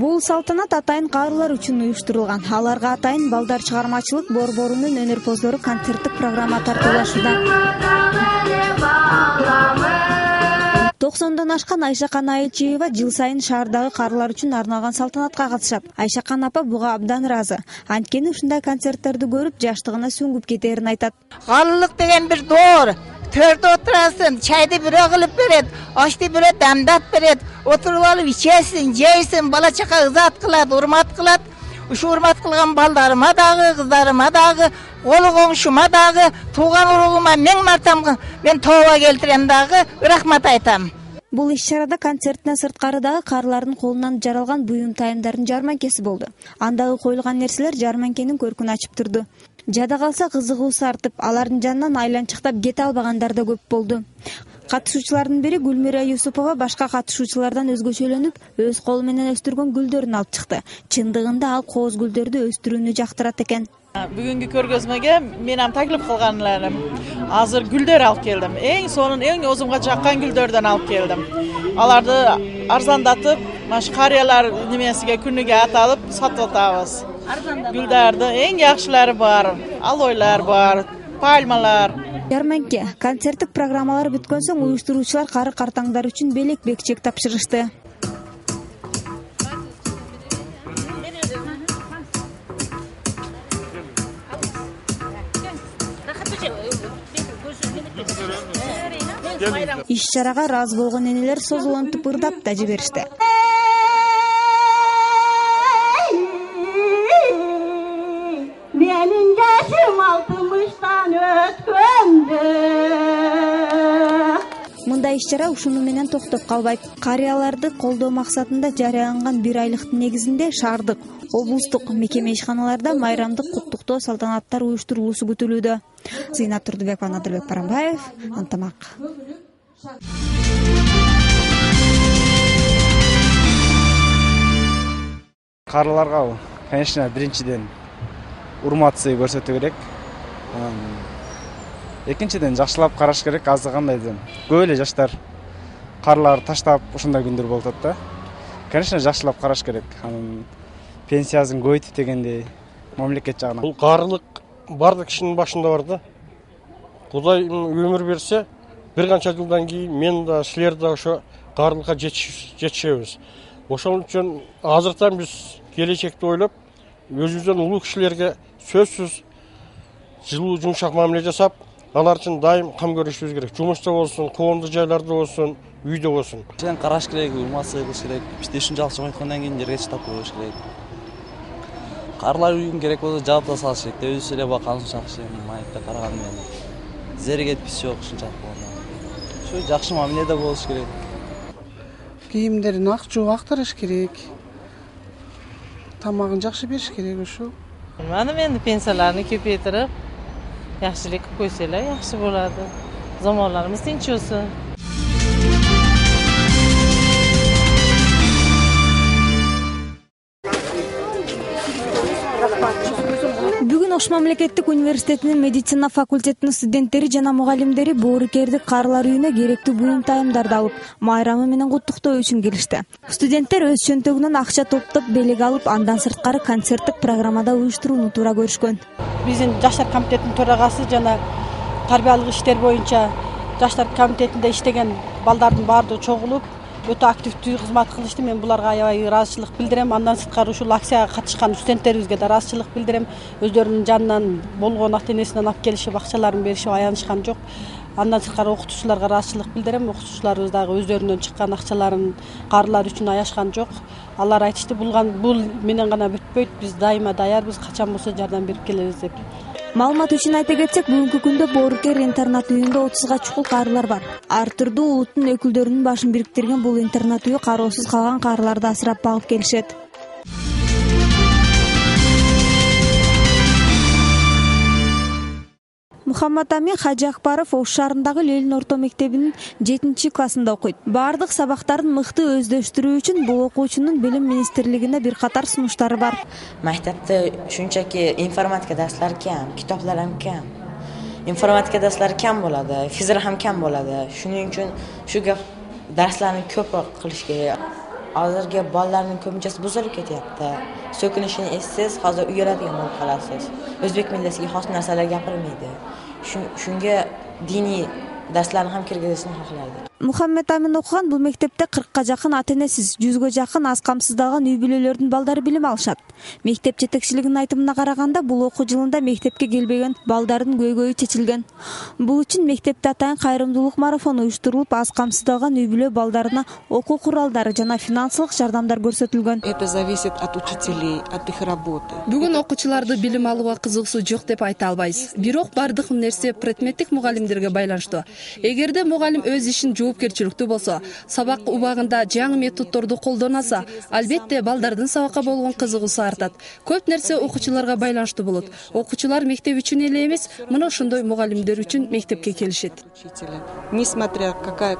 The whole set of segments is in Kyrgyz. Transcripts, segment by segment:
Бул салтанат атайын каарылар үчүн уюштурулган. Аларга атайын балдар чыгармачылык борборунун өнөрпоздору концерттик программа тартуулашууда. 90дон ашкан Айшакан Айчиева жыл сайын шаардагы каарылар үчүн арналган салтанатка катышат. Айшакан апа буга абдан ыраазы. Анткени ушундай концерттерди көрүп, жаштыгына сүңгүп кетерин айтат. Каалылык деген бир доор. Төрдө отурасың, чайды бирөө кылып берет, ашты бирөө дамдап берет, отуруп алып ичесиң, жейсиң, бала чака ызат кылат, урмат кылат. Ушу урмат кылган балдарыма дагы, кыздарыма дагы, колу коңшума дагы, тууган уругума мең мартам мен тооба келтирем дагы, рахмат айтам. Бул иш-чарада концерттен сырткарыдагы каарылардын колунан жаралган буюм тайымдардын жарманкеси болду. Андагы коюлган нерселер жарманкенин көркүн ачып турду. Жада калса кызыгуусу артып, алардын жанынан айланчыктап кете албагандар да көп болду. Катышуучулардын бири Гүлмира Юсупова башка катышуучулардан өзгөчөлөнүп, өз колу менен өстүргөн гүлдөрүн алып чыкты. Чындыгында ал кооз гүлдөрдү өстүрүүнү жактырат экен. Бүгүнкү көргөзмөгө менен таклип кылганларым азыр гүлдөр алып келдим. Эң сонун, эң өзүмгө жаккан гүлдөрдөн алып келдим. Аларды арзандатып, маш карыялар немесиге күнүгө аталып сатып атабыз. Гүлдөрдү эң жакшылары бар, алойлар бар, пальмалар. Ярманке концерттик программалар бүткөн соң уюштуруучулар кары картаңдар үчүн белек бекчек тапшырышты. Иш-чарага ыраазы болгон энелер созулонтуп ырдап да жиберишти. Менин жашым 60-тан өткөндө. Мындай иш-чара ушуну менен токтоп калбайт. Карыяларды колдоо максатында жарыяланган 1 айлыктын негизинде шаардык, облустук мекеме ишканаларда майрамдык куттуктоо салтанаттар уюштурулуусу күтүлүүдө. Зыйнат Турдубекова, Надырбек Парамбаев, Антамак. Карыларга, конечно, биринчиден урматсы көрсөтүү керек. Экинчиден жакшылап караш керек, азы кандайдын. Көп эле жаштар карлар таштап ушундай күндөр болуп атат да. Конечно, жакшылап караш керек. Пенсиясын көбөйтүп дегендей мамлекет жагынан. Бул карылык бардык кишинин башында бар да. Кудай өмүр берсе, бир канча жылдан кийин мен да, силер да ошо карылыкка жетишебиз. Ошол үчүн азыртан биз келечекти ойлоп, өзүбүздөн улуу кишилерге сөзсүз жылуу жумшак мамиле жасап, алар үчүн дайым кам көрүшүбүз керек. Жумушта болсун, коомдук жайларда болсун, үйдө болсун. Сен караш керек, урматсы кылыш керек. Бизде ушунча алчың айткандан кийин жерге чыдап коюш керек. Карлар үйүн керек болсо жаап да салыш керек. Өзү эле бакан жакшы, майыпта караган менен. Зерек этписи жок ушунчалык болгондо. Ушу жакшы мамиледе болуш керек. Кийимдерин ак жууп актарыш керек. Тамагын жакшы бериш керек ушу. Мана менде пенсияларны көпөйтүрүп, жакшылык койсо эле жакшы болот. Заманlarımız tinch olsun. Бүгүн Ош мамлекеттик университетинин медицина факультетинин студенттери жана мугалимдери боорукердик карылар үйүнө керектүү буюм тайымдарды алып, майрамы менен куттуктоо үчүн келишти. Студенттер өз чөнтөгүнөн акча топтоп, белек алып, андан сырткары концерттик программада уюштурууну туура көрүшкөн. Биздин жаштар комитетинин төрагасы жана тарбиялык иштер боюнча жаштар комитетинде иштеген балдардын баардыгы чогулуп, өтө активдүү кызмат кылышты. Мен буларга аябай ыраазычылык билдирем. Андан сырткары ушул акцияга катышкан студенттерибизге да ыраазычылык билдирем. Өздөрүнүн жанынан болгон ата-энесинен алып келишип, акчаларын беришип аянышкан жок. Андан сырткары окутуучуларга ыраазычылык билдирем. Окутуучуларыбыз дагы өздөрүнөн чыккан акчаларын карылар үчүн аяшкан жок. Алар айтышты, бул менен гана бүтпөйт. Биз дайыма даярбыз, качан болсо жардам берип келебиз деп. Маалымат үчүн айта кетсек, бүгүнкү күндө боорукер интернат үйүндө 30га чукул карылар бар. Ар түрдүү улуттун өкүлдөрүнүн башын бириктирген бул интернат үйү кароосуз калган карыларды асырап багып келишет. Мухаммад Амин Хажы Акбаров Ош шаарындагы Ленин орто мектебинин 7-классында окуйт. Бардык сабактарын мыкты өздөштүрүү үчүн бул окуучунун билим министрлигине бир катар сунуштары бар. Мектепте шунчаки информатика дарслары кем, китаплар ham кем. Информатика дарслары кем bo'ladi, fizika ham кем bo'ladi. Shuning uchun shu darslarni ko'proq qilish kerak. Hozirgi bolalarning ko'pinchasi buzilib ketyapti. So'kinishini essiz, hozir uyaladigan bo'lib qolasiz. O'zbek millatiga xos narsalar gapirilmaydi. Shunga diniy darslarni ham kirgizishni xohlardik. Muhammed Amin o'qigan bu maktabda 40 жакын ата-энесиз, 100 жакын аз камсыздалган үй бүлөлөрдүн балдары билим алышат. Мектеп жетекчилигинин айтымына караганда, бул окуу жылында мектепке келбеген балдардын көйгөйү чечилген. Бул үчүн мектепте атайын кайрымдуулук марафону уюштурулуп, аз камсыздалган үй бүлө балдарына окуу куралдары жана финансылык жардамдар көрсөтүлгөн. Это зависит от учителей, от их работы. Бүгүн окуучуларды билим алууга кызыгуусу жок деп айта албайбыз. Бирок бардык нерсе предметтик мугалимдерге байланыштуу. Эгерде мугалим өз ишин жоопкерчиликтүү болсо, сабак убагында жаңы методдорду колдонса, албетте балдардын сабакка болгон кызыгуусу артат. Көп нерсе окуучуларга байланыштуу болот. Окуучулар мектеп үчүн эле эмес, мына ошондой мугалимдер үчүн мектепке келишет. Несмотря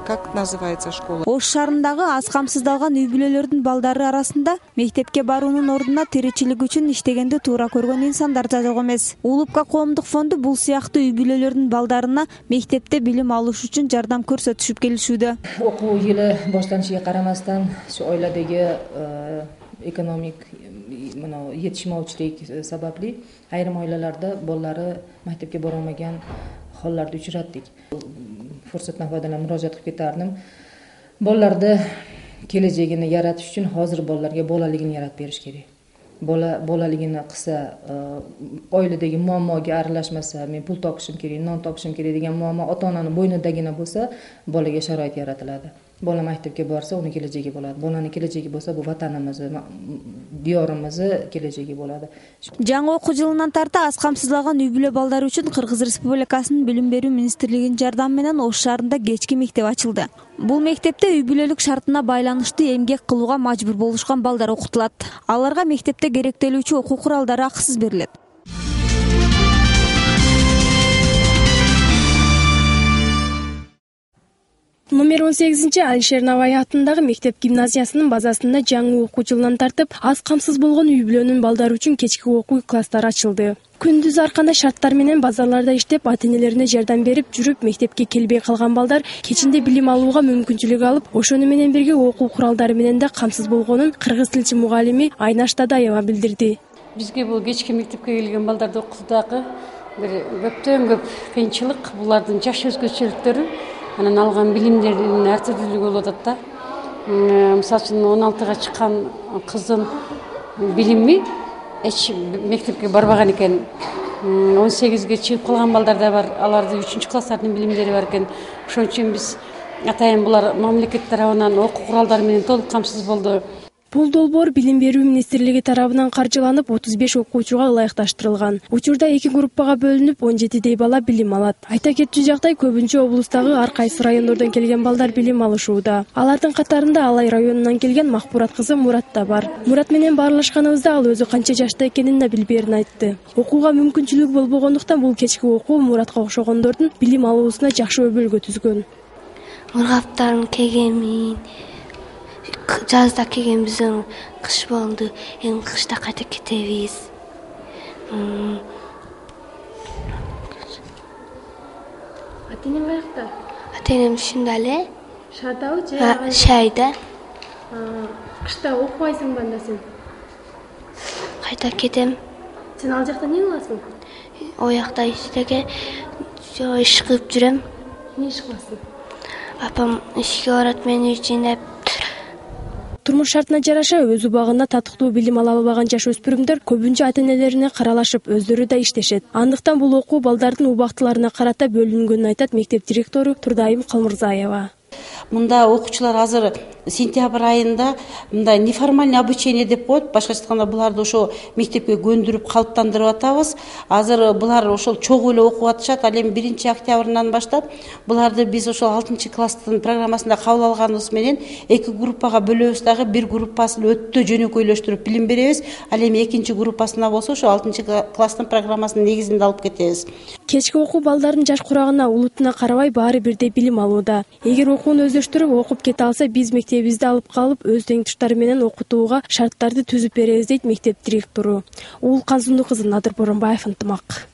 как называется школа. Ош шаарындагы аз камсыздалган үй бүлөлөрдүн балдары арасында мектепке баруунун ордуна тиричилик үчүн иштегенди туура көргөн инсандар да жок эмес. Улупка коомдук фонду бул сыяктуу үй бүлөлөрдүн балдарына мектепте билим алыш үчүн жардам көрсөтүшүп келишүүдө. Окуу жылы баштанышыга карамастан, ошо оиладагы экономик жетишмөөчүлүк сабаплы айрым оилаларда балдары мектепке бара алмаган холларды учураттык. Фурсаттан файдаланып мурожаат кылып кете ардым. Балдарды келечегини яратыш үчүн азыр балдарга болалыгын яратып бериш керек. Болалыгын кыса оиладагы муаммого аралашмаса, мен пул топушум керек, нон топушум керек деген муамма ата-ананын бойнудагына болса, балага шарайт яратылады. Бала мектепке барса, унун келечеги болот. Баланын келечеги болса, бул ватаныбызды, диорубузды келечеги болот. Жаңы окуу жылынан тарта аз камсыздалган үй бүлө балдары үчүн Кыргыз Республикасынын Билим берүү министрлигинин жардамы менен Ош шаарында кечки мектеп ачылды. Бул мектепте үй бүлөлүк шартына байланыштуу эмгек кылууга мажбур болушкан балдар окутулат. Аларга мектепте керектелүүчү окуу куралдары акысыз берилет. Номер 18 Алишер Навай атындагы мектеп гимназиясынын базасында жаңы окуу жылынан тартып, аз камсыз болгон үй бүлөнүн балдары үчүн кечки окуу класстары ачылды. Күндүз ар кандай шарттар менен базарларда иштеп, ата-энелерине жардам берип жүрүп, мектепке келбей калган балдар кечинде билим алууга мүмкүнчүлүк алып, ошону менен бирге окуу куралдары менен да камсыз болгонун кыргыз тилчи мугалими Айнаш Тадаева билдирди. Бизге бул кечки мектепке келген балдарды окутуудагы бир көптөн көп кыйынчылык, булардын жаш өзгөчөлүктөрү, анан алган билимдердин ар түрдүүлүгү болуп атат да. Мисалы үчүн 16-га чыккан кыздын билими эч мектепке барбаган экен. 18-ге чыгып калган балдар да бар, аларды 3-класстардын билимдери бар экен. Ошон үчүн биз атайын булар мамлекет тарабынан окуу куралдары менен толук камсыз болду. Бул долбоор Билим берүү министрлиги тарабынан каржыланып 35 окуучуга ылайыкташтырылган. Учурда 2 группага бөлүнүп 17 бала билим алат. Айта кетчү жагдай көбүнчө облустагы ар кайсы райондордон келген балдар билим алышууда. Алардын катарында Алай районунан келген Махпурат кызы Мурат да бар. Мурат менен баарлашканыбызда ал өзү канча жашта экенин да билбээрин айтты. Окууга мүмкүнчүлүгү болбогондуктан бул кечки окуу Муратка окшогондордун билим алуусуна жакшы өбөлгө түзгөн. Мургаптарым кегемин жазда келгенбиздин кыш болду, эми кышта кайта кетебиз. Ата-энең каякта? Ата-энем ушунда эле. Шаардабы же? Шайда. Кышта окубайсың ба анда сен? Кайта кетем. Сен ал жакта эмне кыласың? О жакта иштеге иш кылып жүрөм. Эмне иш кыласың? Апам ишке барат, мен үй жыйнап. Турмуш шартына жараша өз убагында татыктуу билим ала албаган жаш өспүрүмдөр көбүнчө ата-энелерине каралашып, өздөрү да иштешет. Андыктан бул окуу балдардын убактыларына карата бөлүнгөнүн айтат мектеп директору Турдайым Калмырзаева. Мында окуучулар азыр сентябрь айында мындай неформальный обучение деп коет. Башкача айтканда буларды ошо мектепке көндүрүп калыптандырып атабыз. Азыр булар ошол чогуу эле окуп атышат. Ал эми 1 октябрдан баштап буларды биз ошол 6-класстын программасында кабыл алганыбыз менен 2 группага бөлөбүз дагы, 1 группасын өтө жөнөкөйлөштүрүп билим беребиз. Ал эми 2 группасына болсо ошо 6-класстын программасынын негизинде алып кетебиз. Кечки окуу балдардын жаш курагына, улутуна карабай баары бирдей билим алууда. Эгер окууну өздөштүрүп окуп кете алса, биз мектебибизди алып калып, өз теңдештери менен окутууга шарттарды түзүп беребиз дейт мектеп директору. Уулкан Зунду кызы Надыр Боронбаев ынтымак.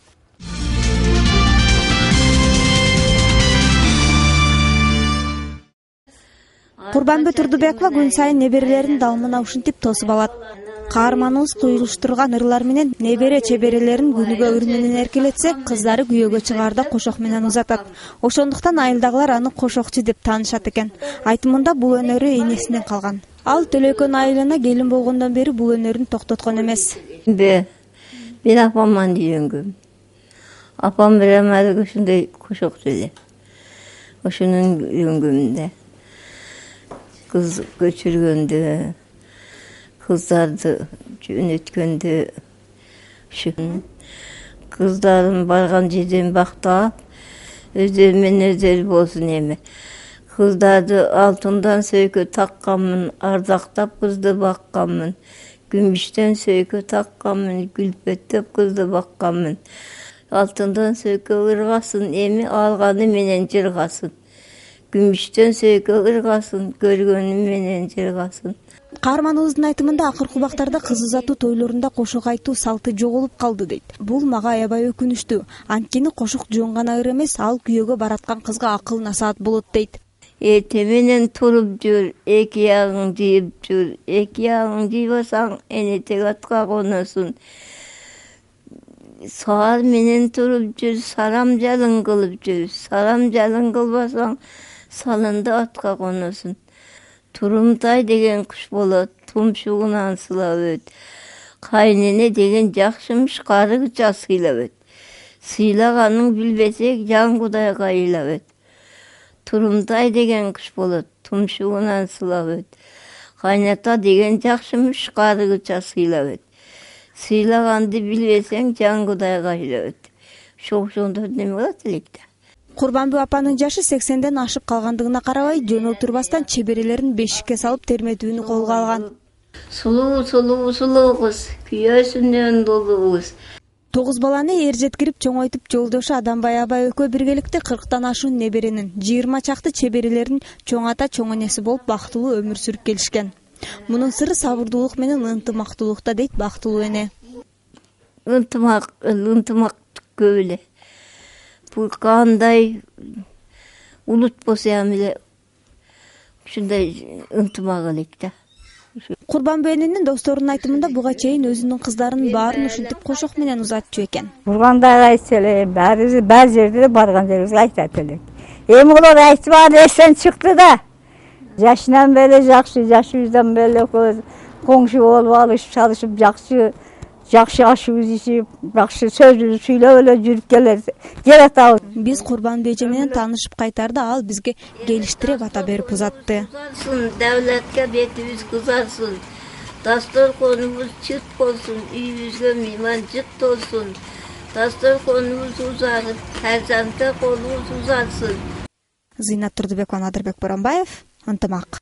Курбанбек Турдубекова күн сайын неберелерин далмына ушинтип тосуп алат. Каарманыбыз куюлуштурган ырлар менен небере чеберелерин күнүгө ыр менен эркелетсе, кыздары күйөөгө чыгаарда кошок менен узатат. Ошондуктан айылдагылар аны кошокчу деп таанышат экен. Айтымында бул өнөрү энесинен калган. Ал Төлөкөн айылына келин болгондон бери бул өнөрүн токтоткон эмес. Мен апамман үйөнгөм. Апам беремedi ушундай кошокчу эле. Ошонун үйөнгөмүндө. Kız göçürgöndü, kızlardı jönөткөндü. Kızlarım bargan жерден бактап, өздөрү менен өздөрү болсун эми. Kızlardı altından söykö takkanmын, ardактап kızды bakkanmын. Gümüşten söykö takkanmын, gülpöttөp kızdı bakkanmын. Altından söykö ыргасın, эми алганы менен жыргасın. Gümüşten söykö ыргасın, көргөнү менен жыргасın. Каарманыбыздын айтымында акыркы убактарда кыз узатуу тойлорунда кошок айтуу салты жоголуп калды дейт. Бул мага аябай өкүнүчтүү. Анткени кошок жөн гана ыр эмес, ал күйөөгө бараткан кызга акыл насаат болот дейт. Эрте менен туруп жүр, эки ягың жыйып жүр. Эки ягың жыйбасаң, энетек атка коносун. Саар менен туруп жүр, сарам жалын кылып жүр. Сарам жалын кылбасаң, салынды атка коносун. Турумтай деген куш болот, тумшугунан сылап өт. Кайнене деген жакшымыш, карыгыча сыйлап өт. Сыйлаганын билбесек, жан кудайга ыйлап өт. Турумтай деген куш болот, тумшугунан сылап өт. Кайната деген жакшымыш, карыгыча сыйлап өт. Сыйлаганды билбесең, жан кудайга ыйлап өт. Ошондор неме болот электе. Курбанбек апанын жашы 80ден ашып калгандыгына карабай, жөн отурбастан чеберелерин бешикке салып терметүүнү колго алган. Сулуу кыз, күйөөсүнөн долуу кыз. 9 баланы эр жеткирип чоңойтуп жолдошу Адамбай абай экөө биргеликте 40тан ашуун неберенин, 20 чакты чеберелерин чоң ата чоң энеси болуп бактылуу өмүр сүрүп келишкен. Мунун сыры сабырдуулук менен ынтымактуулукта дейт бактылуу эне. Ынтымак көп эле. Бул кандай улут болсо эле ушундай ынтымак электе. Курбанбек эненин досторунун айтымында буга чейин өзүнүн кыздарынын баарын ушинтип кошок менен узатчу экен. Бургандай айтса эле, баары жерде барган жерибизге айтат элек. Эми олар айтпаган эстен чыкты да. Жашынан бери жакшы, жашыбыздан бери коңшу болуп алышып, чалышып жакшы ашыбыз ичип, жакшы сөзүбүздү сүйлөп эле жүрүп келатабыз. Биз Курбанбек эже менен таанышып кайтарда ал бизге келиштире бата берип узатты. Давлатка бетибиз кызарсын. Дасторконубуз чыт болсун, үйүбүзгө мейман жыт толсун. Дасторконубуз узарып, фарзандка колубуз узарсын. Зыйнат Турдубекова, Надырбек Боронбаев, ынтымак.